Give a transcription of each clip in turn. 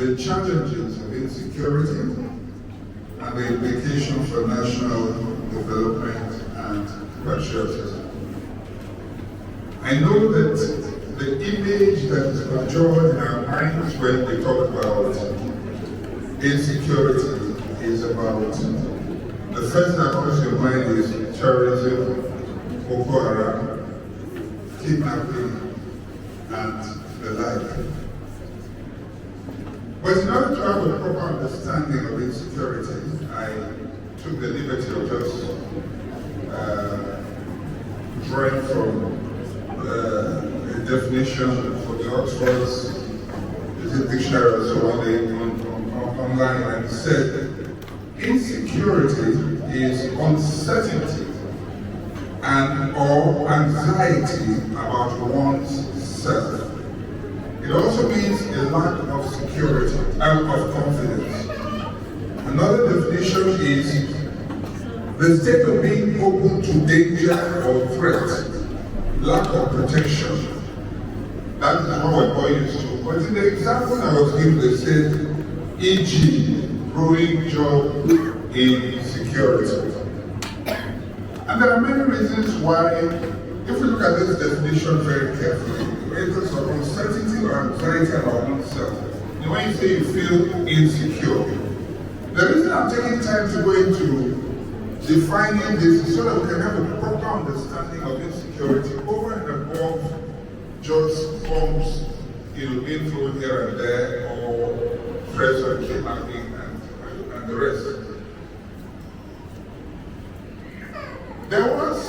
the challenges of insecurity and the implications for national development and patriotism. I know that the image that is conjured in our minds when we talk about insecurity is about, the first that comes to your mind is terrorism, Boko Haram, kidnapping, and the like. But in order to have a proper understanding of insecurity, I took the liberty of just drawing from a definition for the Oxford's dictionary and so on online, and said insecurity is uncertainty and or anxiety about one's self. It also means a lack of security and of confidence. Another definition is the state of being open to danger or threat, lack of protection. That is what we're all used to. But in the example I was given, they said, e.g., growing job insecurity. And there are many reasons why, if we look at this definition very carefully, it is of uncertainty or anxiety about oneself. And when you say you feel insecure, the reason I'm taking time to go into defining this is so that we can have a proper understanding of insecurity over and above just forms, being thrown here and there, or threats of kidnapping and the rest. There was,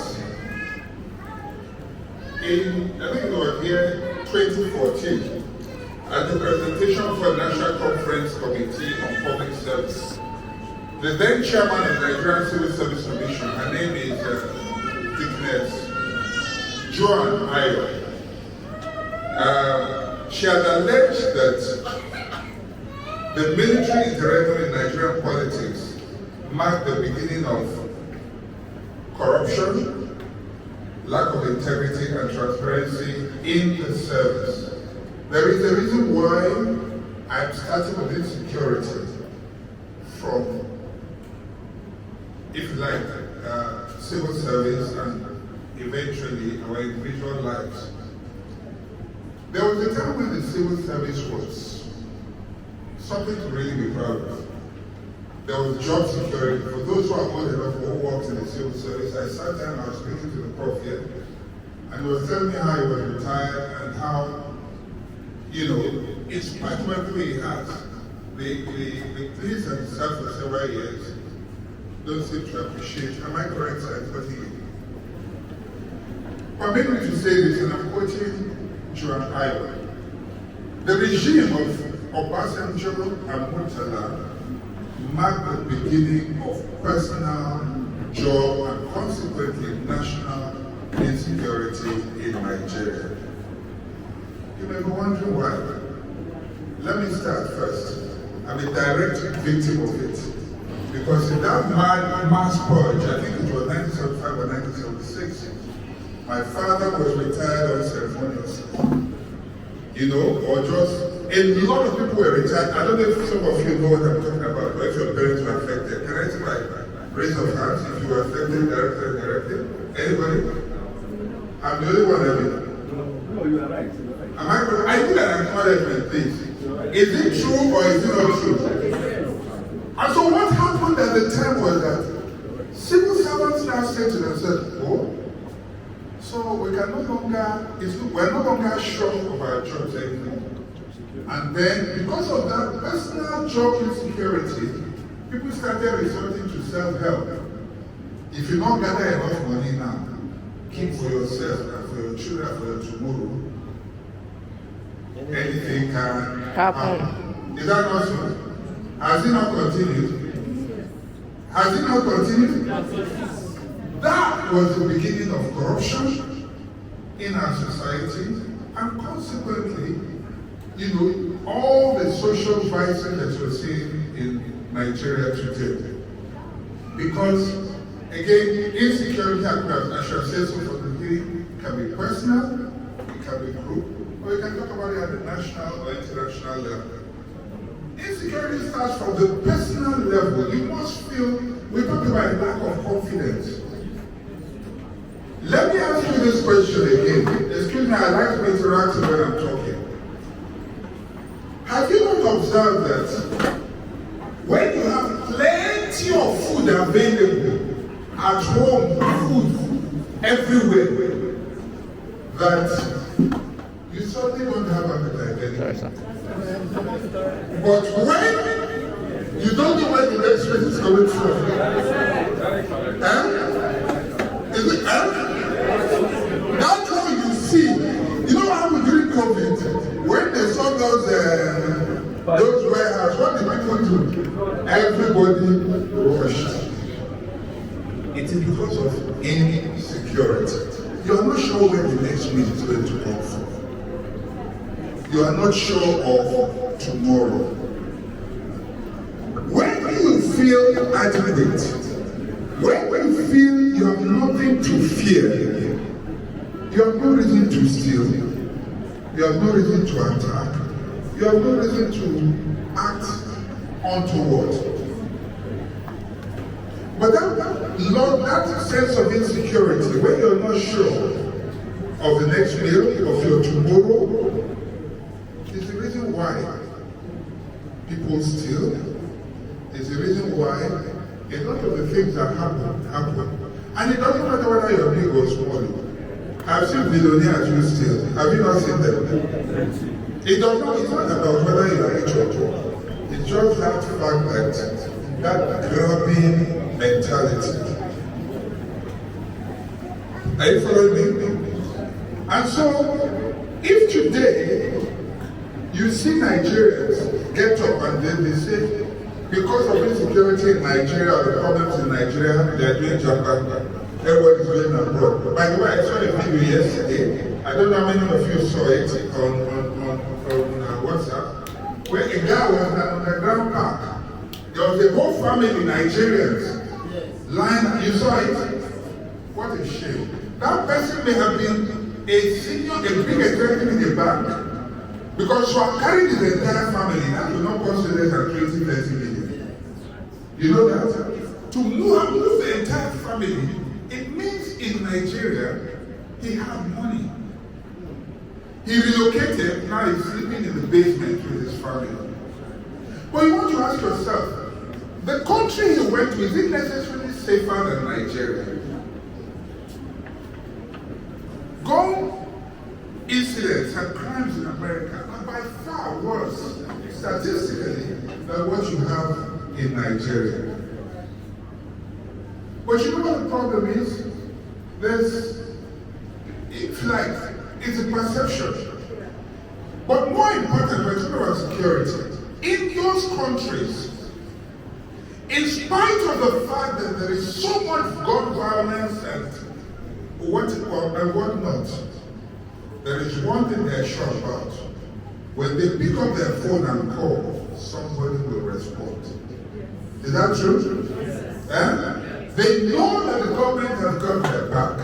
I think it was here 2014, at the presentation for the National Conference Committee on Public Service. The then chairman of the Nigerian Civil Service Commission, her name is Joan Ayo. She had alleged that the military intervention in Nigerian politics marked the beginning of corruption, lack of integrity and transparency in the service. There is a reason why I'm starting with insecurity from, if you like, civil service and eventually our individual lives. There was a time when the civil service was something to really be proud of. There was job security. For those who are old enough who worked in the civil service, I sat down and I was speaking to the prof here, and he was telling me how he was retired and how, in spite of everything he has, the police have served for several years don't seem to appreciate. Am I correct, sir? Permit me to say this, and I'm quoting Joan Ayo. The regime of Obasanjo and Murtala marked the beginning of personal, job, and consequently national insecurity in Nigeria. You may be wondering why. Let me start first. I'm a direct victim of it. Because in that mass purge, I think it was 1975 or 1976, my father was retired unceremoniously. Or just, a lot of people were retired. I don't know if some of you know what I'm talking about, but if your parents were affected. Can I see my raise of hands if you were affected directly or indirectly? Anybody? I'm the only one of you. No, you are right. Am I correct? I need an acknowledgement, please. Is it true or is it not true? And so what happened at the time was that civil servants now said to themselves, so we can no longer, we're no longer sure of our jobs anymore. And then, because of that personal job insecurity, people started resorting to self-help. If you don't gather enough money now, keep for yourself and for your children, for your tomorrow, anything can happen. Is that not so? Has it not continued? Has it not continued? That was the beginning of corruption in our society, and consequently, all the social vices that you're seeing in Nigeria today. Because, again, insecurity, I shall say so for the beginning, can be personal, it can be group, or you can talk about it at the national or international level. Insecurity starts from the personal level. You must feel, we talk about lack of confidence. Let me ask you this question again. Excuse me, I like to be interactive when I'm talking. Have you not observed that when you have plenty of food available at home, food everywhere, that you suddenly don't have appetite anymore? But when you don't know where the next place is coming from, is it? That's how you see. You know how we during COVID, when they saw those warehouses, what did people do? Everybody rushed. It is because of insecurity. You are not sure where the next meal is going to come from. You are not sure of tomorrow. When you feel adequate, when you feel you have nothing to fear, you have no reason to steal, you have no reason to attack, you have no reason to act untoward. But that sense of insecurity, when you're not sure of the next meal, of your tomorrow, is the reason why people steal. Is the reason why a lot of the things that happen. And it doesn't matter whether you're big or small. I've seen billionaires who steal. Have you not seen them? It's not about whether you are rich or poor. It's just that fact that grabbing mentality. Are you following me? And so, if today you see Nigerians get up and then they say, because of insecurity in Nigeria, or the problems in Nigeria, they are doing Japan. Everybody's going abroad. By the way, I saw a video yesterday. I don't know how many of you saw it on WhatsApp, where a guy was in an underground park. There was a whole family of Nigerians lying. You saw it? What a shame. That person may have been a senior, a big executive in the bank. Because you are carrying his entire family, that will not cost you less than 20-30 million. You know that? To move the entire family, it means in Nigeria, he had money. He relocated, now he's sleeping in the basement with his family. But you want to ask yourself, the country he went to, is it necessarily safer than Nigeria? Gun incidents and crimes in America are by far worse, statistically, than what you have in Nigeria. But you know what the problem is? It's a perception. But more important, we're talking about security. In those countries, in spite of the fact that there is so much gun violence and whatnot, there is one thing they're sure about. When they pick up their phone and call, somebody will respond. Is that true? They know that the government has got their back.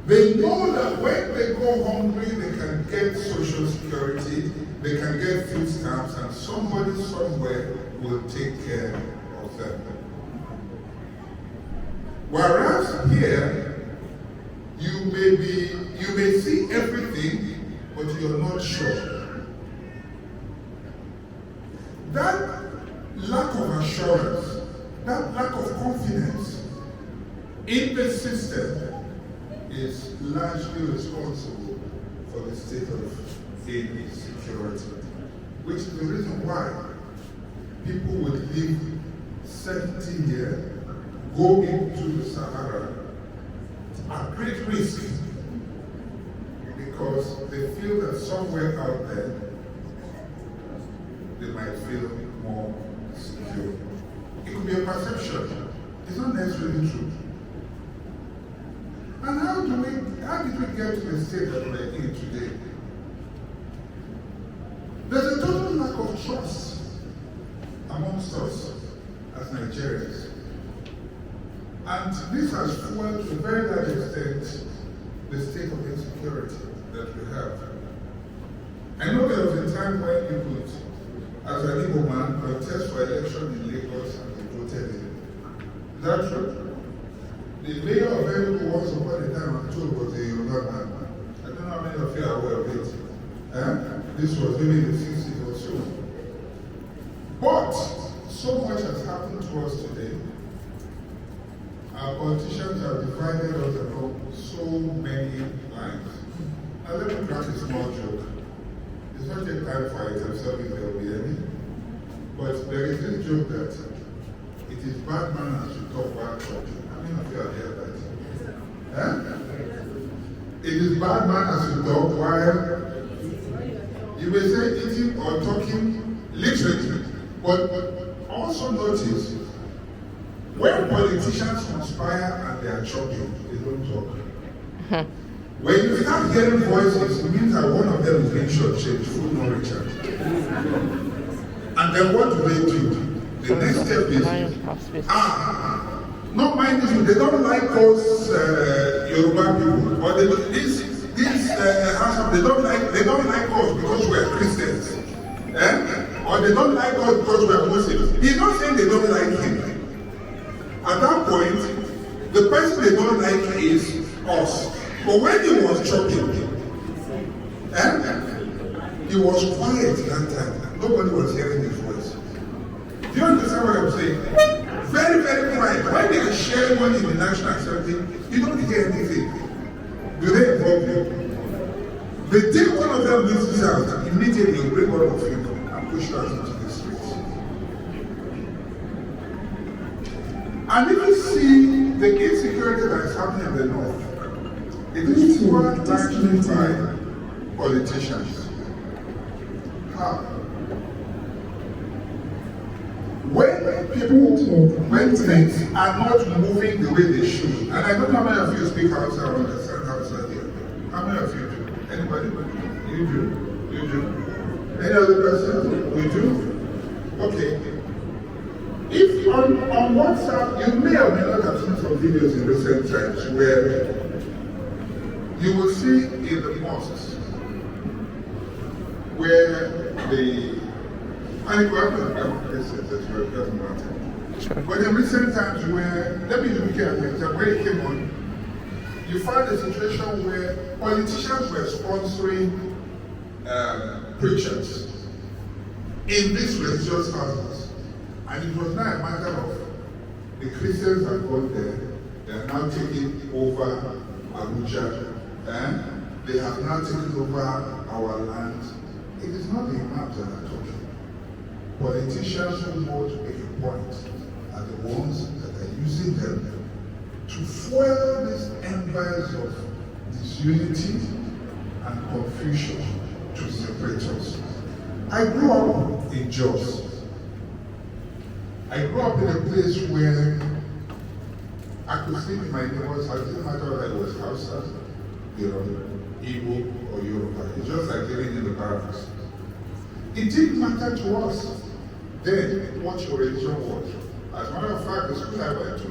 They know that when they go hungry, they can get social security, they can get food stamps, and somebody somewhere will take care of them. Whereas here, you may see everything, but you're not sure. That lack of assurance, that lack of confidence in the system is largely responsible for the state of insecurity, which is the reason why people would live 70 years, go into the Sahara at great risk, because they feel that somewhere out there they might feel more secure. It could be a perception. It's not necessarily true. And how did we get to the state that we're in today? There's a total lack of trust amongst us as Nigerians. And this has fueled to a very large extent the state of insecurity that we have. I know there was a time when you could as an Igbo man, contest for election in Lagos and he voted in. Is that true? The mayor of Enugu once upon a time I'm told was a Yoruba man. I don't know how many of you are aware of it. This was maybe in the 60s or so. But so much has happened to us today. Our politicians have divided us along so many lines. Now let me crack a small joke. It's not a time fight, I'm sorry if there will be any. But there is this joke that it is bad manners to talk bad talking. How many of you have heard that? It is bad manners to talk while you may say eating or talking literally. But also notice, when politicians conspire and they are talking, they don't talk. When you start hearing voices, it means that one of them is being shortchanged, full no recharge. And then what do? The next step is, not mind you, they don't like us Yoruba people, or they don't like us because we are Christians, or they don't like us because we are Muslims. He's not saying they don't like him. At that point, the person they don't like is us. But when he was talking, he was quiet that time. Nobody was hearing his voice. Do you understand what I'm saying? Very, very quiet. When they are sharing money in the National Assembly, you don't hear anything. Do they involve you? The day one of them loses out, immediately you bring all of you and push us into the streets. And if you see the insecurity that is happening in the north, it is fueled largely by politicians. How? When things are not moving the way they should, and I don't know how many of you speak Hausa or understand Hausa here. How many of you do? Anybody? You do? You do? Any other person? You do? Okay. If on WhatsApp, you may or may not have seen some videos in recent times where you will see in the mosques where the but in recent times where, let me look at it, where it came on, you find a situation where politicians were sponsoring preachers in these religious houses. And it was not a matter of the Christians that got there, they are now taking over Abuja, and they have now taken over our land. It is not the imams that are talking. Politicians who want to make a point are the ones that are using them to fuel these embers of disunity and confusion to separate us. I grew up in Jos. I grew up in a place where I could sleep in my neighbor's house. It didn't matter whether it was Hausa, Igbo, or Yoruba. It's just like living in the barracks. It didn't matter to us then what your religion was. As a matter of fact, the school I went to,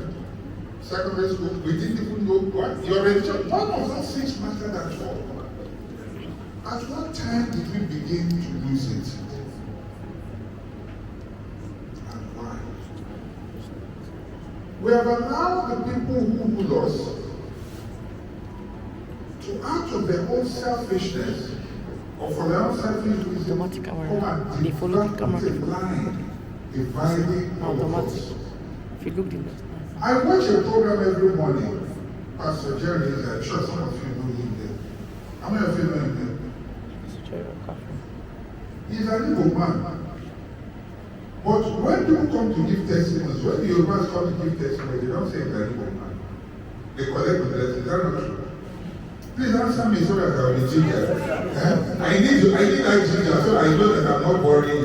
secondary school, we didn't even know what your religion. None of those things mattered at all. At what time did we begin to lose it? And why? We have allowed the people who rule us to, out of their own selfishness, or for their own selfish reason, They follow the camera. dividing Automatic. us. If you look the I watch a program every morning. Pastor Jerry is, I'm sure some of you know him there. How many of you know him there? He's an Igbo man. But when people come to give testimonies, when the Yorubas come to give testimonies, they don't say he's an Igbo man. They collect the blessings. Is that not true? Please answer me so that I will be ginger. I need that ginger so I know that I'm not boring you.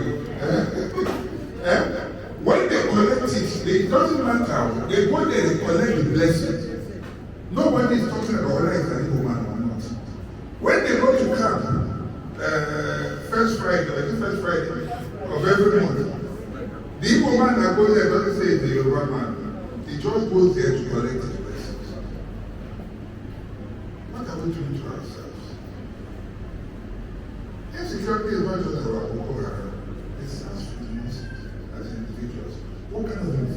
When they collect it, it doesn't matter. They go there, they collect the blessing. Nobody is talking about whether it's an Igbo man or not. When they go to camp, first Friday of every month, the Igbo man that goes there doesn't say it's the Yoruba man. He just goes there to collect his blessings. What are we doing to ourselves? Insecurity is not just about Boko Haram. It's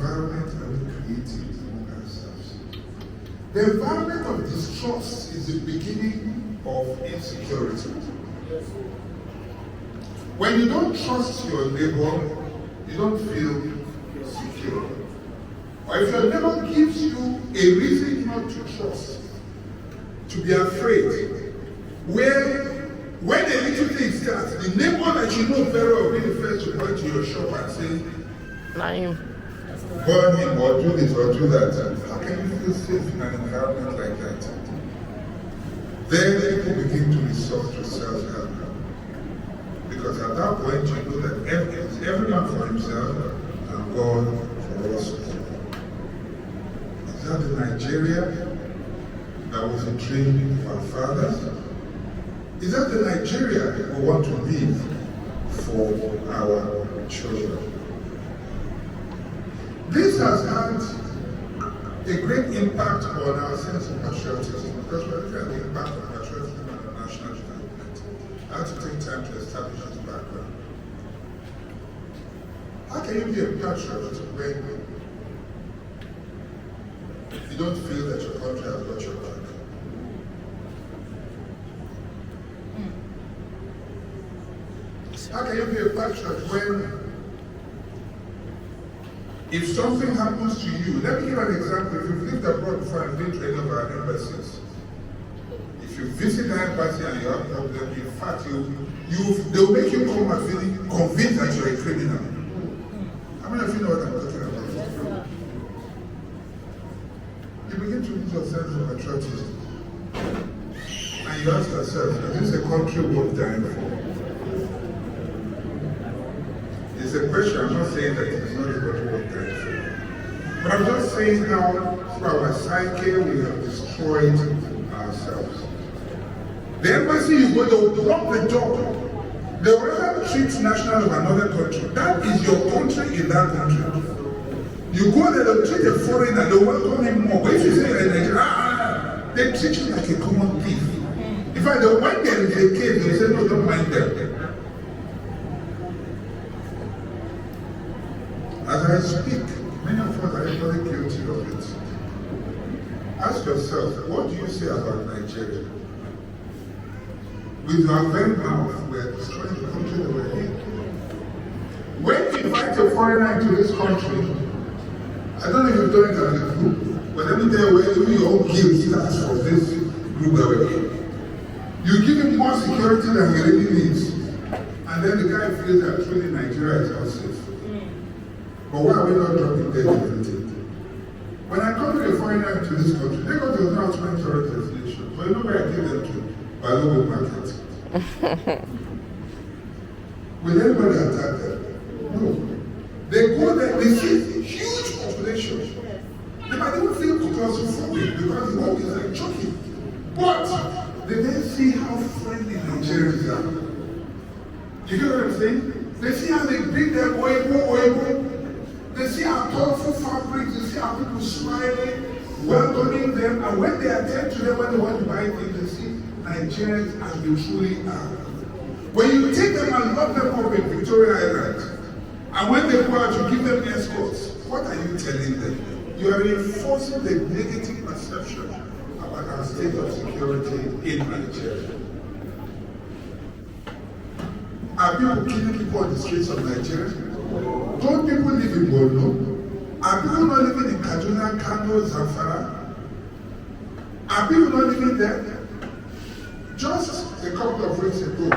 environment are we creating among ourselves? The environment of distrust is the beginning of insecurity. When you don't trust your neighbor, you don't feel secure. Or if your neighbor gives you a reason not to trust, to be afraid, when a little thing starts, the neighbor that you know very well will be the first to point to your shop and say, burn him or do this or do that. How can you feel safe in an environment like that? Then people begin to resort to self-help. Because at that point you know that every man for himself and God for us. Is that the Nigeria that was a dream of our fathers? Is that the Nigeria we want to leave for our children? This has had a great impact on our sense of patriotism, because we're looking at the impact of patriotism on our national development. I have to take time to establish this background. How can you be a patriot when you don't feel that your country has got your back? How can you be a patriot when, if something happens to you, let me give an example. If you've lived abroad before and been to any of our embassies, if you visit an embassy and you have a problem, in fact, they'll make you come and feeling convinced that you're a criminal. How many of you know what I'm talking about? You begin to lose your sense of patriotism. And you ask yourself, is this a country worth dying for? It's a question. I'm not saying that it's not a country worth dying for. But I'm just saying how, through our psyche, we have destroyed ourselves. The embassy you go, they will block the door. They will rather treat national of another country. That is your country in that country. You go there, they'll treat a foreigner, they welcome him more. But if you say you're in Nigeria, they treat you like a common thief. In fact, when there is a case, they say, no, don't mind them. As I speak, many of us are equally guilty of it. Ask yourself, what do you say about Nigeria? With our very mouth, we are destroying the country that we're in. When you invite a foreigner into this country, I don't know if you've done it as a group, but let me tell you where your own guilt starts for this group that we're in. You give him more security than he really needs, and then the guy feels that truly Nigeria is not safe. But why are we not dropping dead everything? When I come to a foreigner into this country, they go to the North Point tourist destination, but you know where I give them to? Balogo market. Will anybody attack them? No. They go there, they see huge population. They might even feel claustrophobic because the work is like choking. But they then see how friendly Nigerians are. You get what I'm saying? They see how they bring their oil. They see our colorful fabrics, they see how people smiling, welcoming them, and when they attend to them, when they want to buy things, they see Nigerians as they truly are. When you take them and lock them up in Victoria Island, and when they go out, you give them escorts, what are you telling them? You are reinforcing the negative perception about our state of security in Nigeria. Are people killing people on the streets of Nigeria? Don't people live in Borno? Are people not living in Kaduna, Kano, Zamfara? Are people not living there? Just a couple of weeks ago,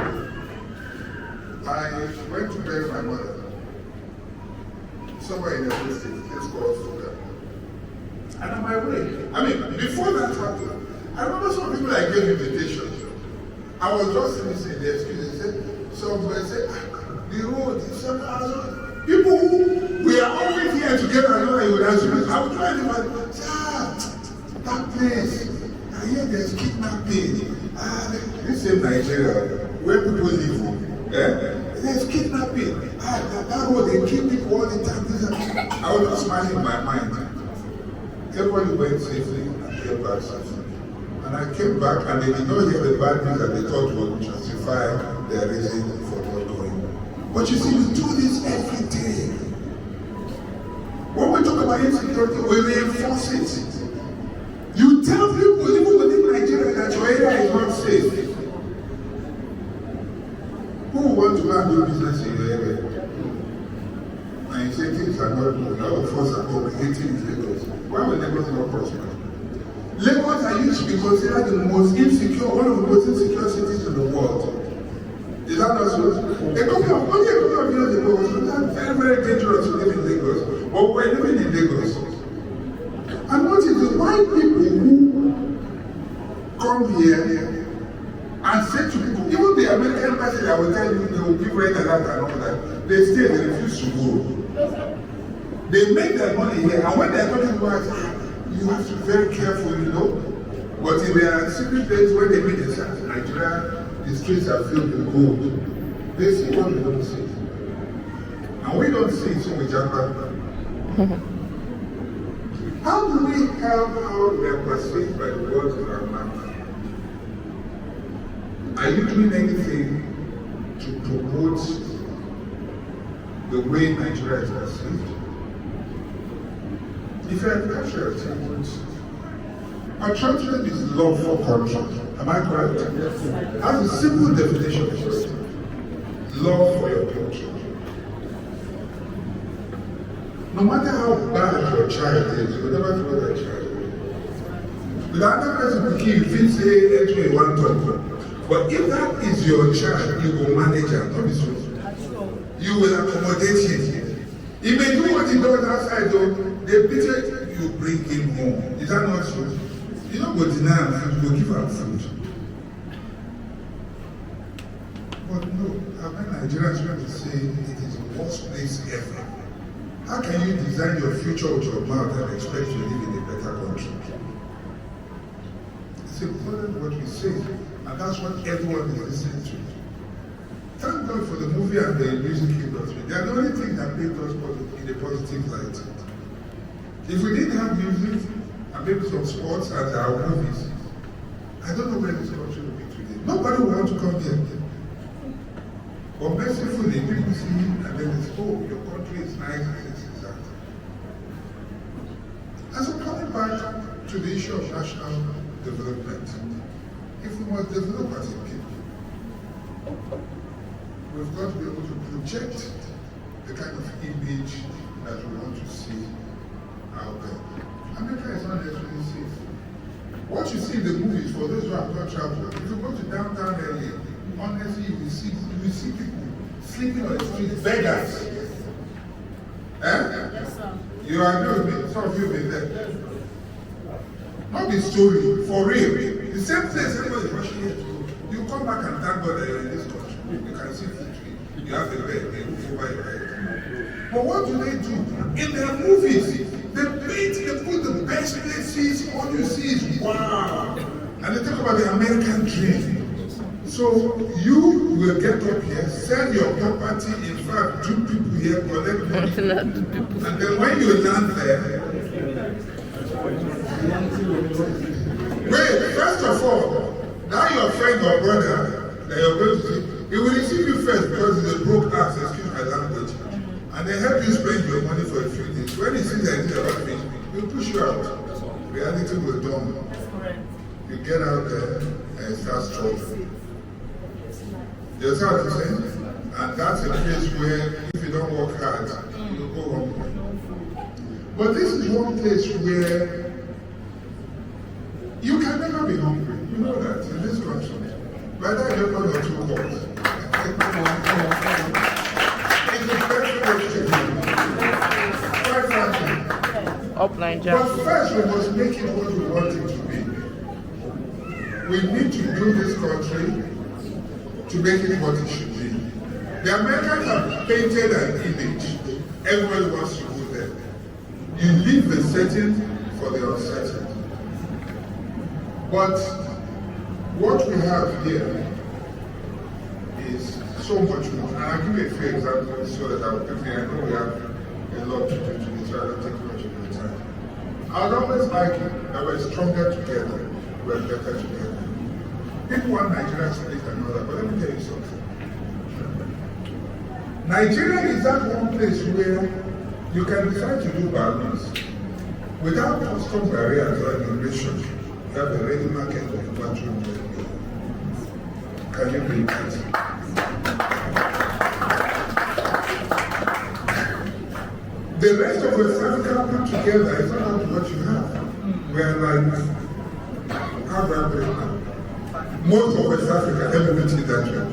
I went to bury my mother. Somewhere in the state, place called Sugar. And on my way, before that happened, I remember some people I gave invitations. I was just listening, the excuse, they said, somebody said, the road is somehow. People who we are always here together, I know you would answer me. I would try to say, that place, I hear there's kidnapping. This is Nigeria, where people live. There's kidnapping. That road, they kill people all the time. I was just smiling in my mind. Everybody went safely and came back safely. And I came back and they did not hear the bad news that they thought would justify their reason for not going. But you see, we do this every day. When we talk about insecurity, we reinforce it. You tell people, even within Nigeria, that your area is not safe. Who want to go and do business in your area? And you say things are not good. A lot of us are congregating in Lagos. Why will Lagos not prosper? Lagos are used to be considered the most insecure, one of the most insecure cities in the world. Is that not so? Only a couple of years ago, it was very, very dangerous to live in Lagos. But we're living in Lagos. And what is it? Why people who come here and say to people, even the American embassy that will tell you they will give rent and all that, they stay, they refuse to go. They make their money here, and when they're talking about you have to be very careful, you know. But in their secret place where they meet in Nigeria, the streets are filled with gold. They see what we don't see. And we don't see it, so we jump out. How do we help how we are perceived by the words of our mouth? Are you doing anything to promote the way Nigeria is perceived? If you are patriotism is love for country. Am I correct? That's a simple definition of it. Love for your country. No matter how bad your child is, you will never throw that child away. With another person will kill, if you say entry one talk. But if that is your child, you will manage it, not be so. You will accommodate him. He may do what he does outside, though. They picture you bring him home. Is that not true? You don't go deny him food, you go give him food. But no, I've heard Nigerians trying to say it is the worst place ever. How can you design your future with your mouth and expect to live in a better country? It's important what we say, and that's what everyone is listening to. Thank God for the movie and the music industry. They are the only things that make us in a positive light. If we didn't have music and maybe some sports and our movies, I don't know where this country would be today. Nobody would want to come here. But mercifully, people see and then they say, oh, your country is nice and this is that. And so coming back to the issue of national development, if we must develop as a people, we've got to be able to project the kind of image that we want to see out there. America is not necessarily safe. What you see in the movies, for those who have not traveled, if you go to downtown LA, honestly, you will see people sleeping on the street, beggars. Yes, sir. You agree with me? Some of you have been there. Not the story, for real. The same place everybody is rushing here to go. You come back and thank God that you're in this country. You can see food. You have a bed, a roof over your head. But what do? In their movies, they put the best places, all you see is wow. And they talk about the American dream. So you will get up here, sell your property, in fact, 2 people here, collect money. And then when you land there, wait, first of all, now your friend or brother that you're going to see, he will receive you first because he's a broke ass, excuse my language. And they help you spend your money for a few days. When he sees that it's about me, he'll push you out. Reality will dawn. You get out there and start struggling. You see what I'm saying? And that's a place where if you don't work hard, you'll go hungry. But this is one place where you can never be hungry. You know that in this country. Whether you're one or 2 calls. It's a very question. Quite frankly. Upline But first we must make it what we want it to be. We need to do this country to make it what it should be. The Americans have painted an image. Everybody wants to go there. You leave the setting for the uncertain. But what we have here is so much more. And I'll give you a few examples so that I'll quickly, I know we have a lot to do today, so I don't take much of your time. I would always like it that we're stronger together, we're better together. People want Nigeria split and all that, but let me tell you something. Nigeria is that one place where You can decide to do balance. Without custom barriers or immigration, you have a ready market of over 200 million. Can you believe it? The rest of West Africa put together is not up to what you have. We are like, how do I put it now? Most of West Africa, everything that way.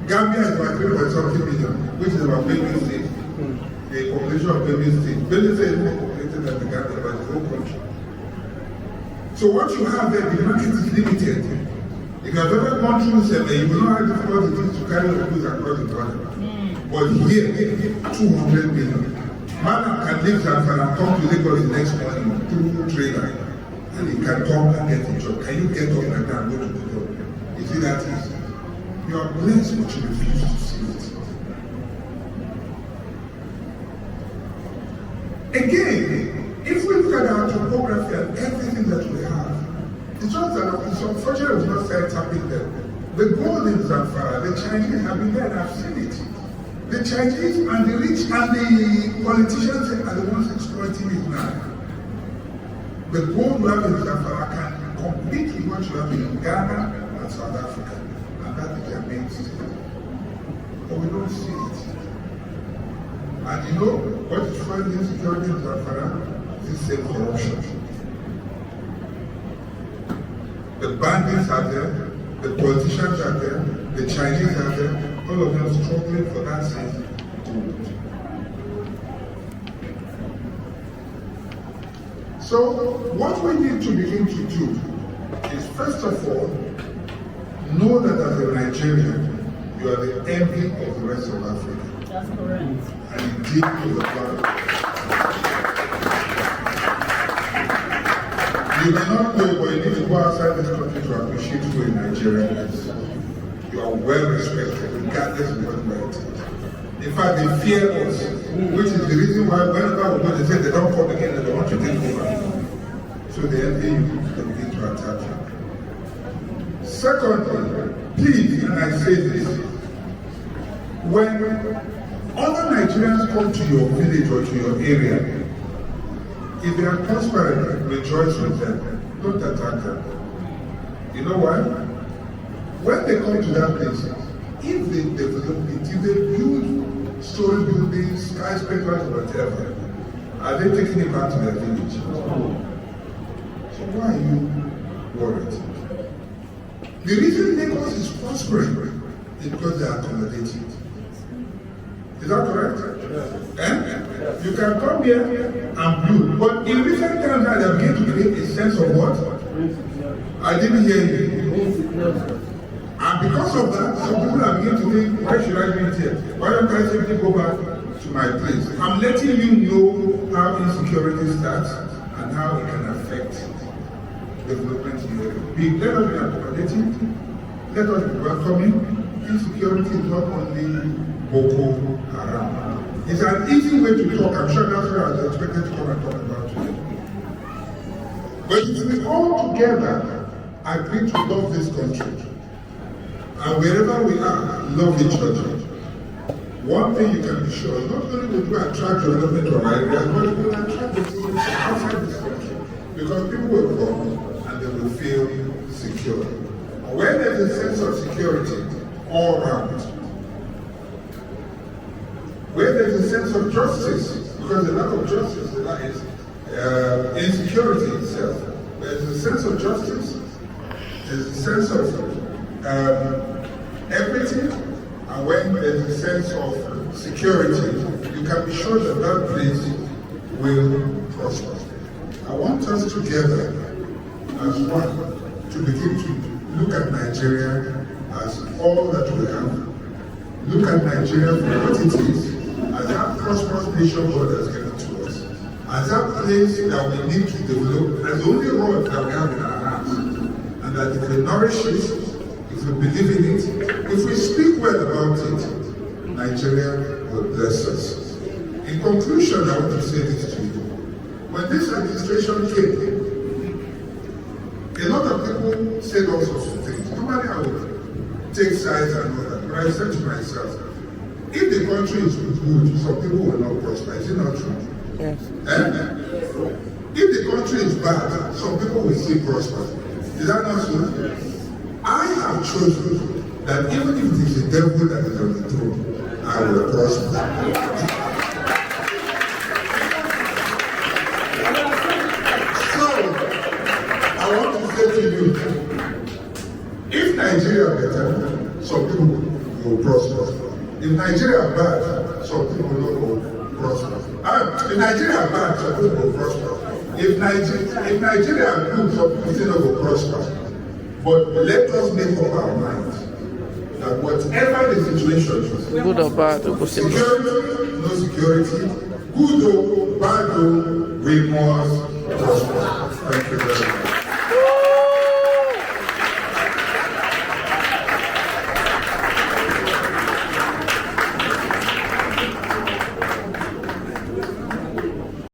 Gambia is about 3.something million, which is about baby state. The population of baby state. Baby state is more populated than the Gambia, but it's the whole country. So what you have there, the market is limited. If you have ever gone through Seme, you will know how difficult it is to carry the goods across the border. But here, 200 million. Man can leave Zamfara and come to Lagos the next morning through trailer, and he can come and get a job. Can you get up like that and go to the job? You see that easy? You are blessed, but you refuse to see it. Again, if we look at our topography and everything that we have, it's just that it's unfortunate we've not started tapping them. The gold in Zamfara, the Chinese have been there and I've seen it. The Chinese and the rich and the politicians are the ones exploiting it now. The gold we have in Zamfara can compete with what you have in Ghana and South Africa. And that is their main system. But we don't see it. And you know what is fueling insecurity in Zamfara? This same corruption. The bandits are there, the politicians are there, the Chinese are there. All of them struggling for that same gold. So, what we need to begin to do is, first of all, know that as a Nigerian, you are the envy of the rest of Africa. That's correct. And indeed, you are proud. You may not know, but you need to go outside this country to appreciate who a Nigerian is. You are well respected, regardless of what you are. In fact, they fear us, which is the reason why whenever we go, they say they don't come again and they want to take over. So they envy you, they begin to attack you. Secondly, please, and I say this, when other Nigerians come to your village or to your area, if they are prosperous, rejoice with them, don't attack them. You know why? When they come to that place, if they develop it, if they build story buildings, skyscrapers, or whatever, are they taking it back to their village? So why are you worried? The reason Lagos is prospering is because they are accommodating. Is that correct? Yes. You can come here and build, but in recent times they are beginning to create a sense of what? I didn't hear you. And because of that, some people are beginning to think, why should I be here? Why don't I simply go back to my place? I'm letting you know how insecurity starts and how it can affect development in the area. Let us be accommodating, let us be welcoming. Insecurity is not only Boko Haram. It's an easy way to talk. I'm sure that's what I was expected to come and talk about today. But if we all together agree to love this country, and wherever we are, love each other. One thing you can be sure, not only will we attract development to our area, but we will attract the people outside this country. Because people will come and they will feel secure. When there's a sense of security all around, where there's a sense of justice, because the lack of justice is insecurity itself. There's a sense of justice, there's a sense of everything, and when there's a sense of security, you can be sure that that place will prosper. I want us together as one to begin to look at Nigeria as all that we have. Look at Nigeria for what it is, as that prosperous nation God has given to us, as that place that we need to develop, as the only road that we have in our hands, and that if we nourish it, if we believe in it, if we speak well about it, Nigeria will bless us. In conclusion, I want to say this to you. When this administration came, a lot of people said all sorts of things. Normally I would take sides and all that, but I said to myself, if the country is good, some people will not prosper. Is it not true? Yes. If the country is bad, some people will still prosper. Is that not so? I have chosen that even if it is the devil that is on the throne, I will prosper. So, I want to say to you, if Nigeria better, some people will prosper. If Nigeria bad, some people will prosper. If Nigeria bad, some people will prosper. If Nigeria good, some people still will prosper. But let us make up our minds that whatever the situation is, Good or bad, security, no security, good or bad, we must prosper. Thank you very much.